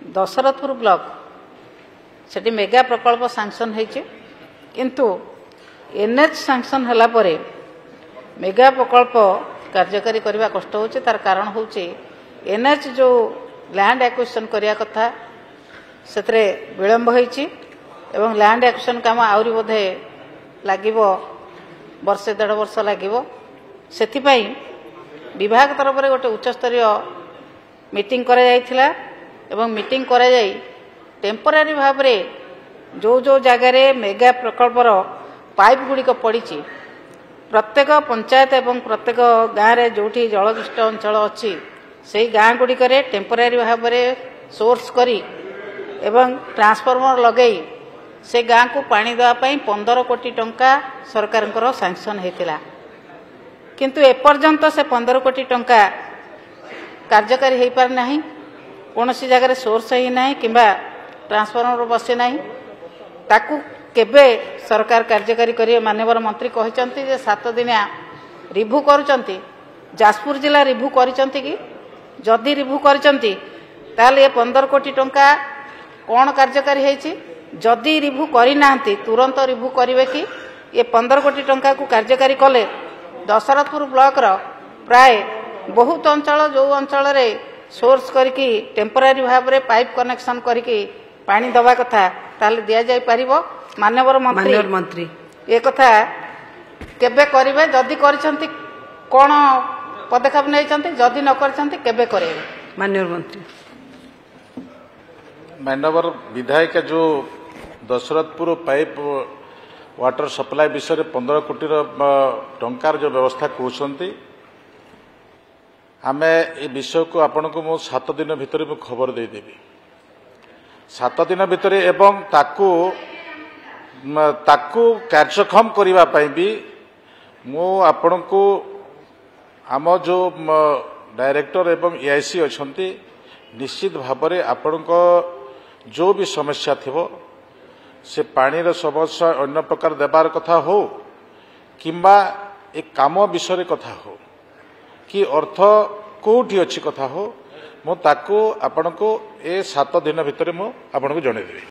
Dasharathpur block सेठी mega प्रकल्प sanction होइछि किंतु NH sanction होला परे मेगा प्रकल्प कार्यकारी करबा कष्ट होछि। तार कारण होछि एनएच जो लैंड एक्विजिशन करिया कथा सेतरे विलंब होइछि एवं लैंड एक्विजिशन काम आउरी बोधे लागिबो वर्षे 1.5 वर्ष लागिबो। सेथिपई विभाग तरफ रे गोटे उच्च स्तरीय मीटिंग करा जायथिला एवं मीटिंग करा जाई टेम्पररी भाव रे जो जो जगह रे मेगा प्रकल्पर पाइप गुड़िक पड़ी प्रत्येक पंचायत एवं प्रत्येक गाँव में जोठी जलदुष्ट अंचल अच्छी से गाँ गुड़िक टेम्पररी भाव में सोर्स करी एवं ट्रांसफॉर्मर लगे से गाँ को पानी देवाई 15 कोटी टंका सरकार सैंक्शन होता किंतु एपर्यंत से 15 कोटी टंका कार्यकारी हो पार ना कौन सी जगह सोर्स ही ना कि ट्रांसफॉर्मर बसी ना ताकू केबे सरकार कार्यकारी करिए। माननीय मंत्री कहते 7 दिनिया रिभ्यू करुचंती जाजपुर जिला रिभ्यू करिचंती कि जदि रिभ्यू करिचंती ताले ये 15 कोटी टंका कौन कार्यकारी होइछि जदि रिभ्यू करि नांती तुरंत रिभ्यू करिवे कि ये 15 कोटी टंका को कार्यकारी कले दशरथपुर ब्लॉक रो प्राय बहुत अंचल जो अंचल रे सोर्स करके टेम्पररी भाव में पाइप कनेक्शन करके पानी दवा कथा ताले दिया जाय परिबो। माननीय मंत्री ये कथा केबे करिवे जदि करिसंती कोन पदक्षेप नैचंती जदि न करिसंती केबे करेबे। माननीय मंत्री माननीय विधायक जो दशरथपुर पाइप वाटर सप्लाई विषय 15 कोटी टंकार जो व्यवस्था कहते आमे ए विषय को आपण को मो 7 दिन भितर खबर देदेवी 7 दिन भितर एवं ताकू कार्यक्षम करने भी मु आपण को आम जो डायरेक्टर एवं एआईसी अच्छा निश्चित भाव में आपण जो भी समस्या थी से पानी समस्या अन्य प्रकार देवार कथा हो किंबा एक काम विषय कथा हो कि अर्थ कोठी अच्छी कथा हो मु ताकू आपण को ए 7 दिन भितर मु आपण को जणेदेवी।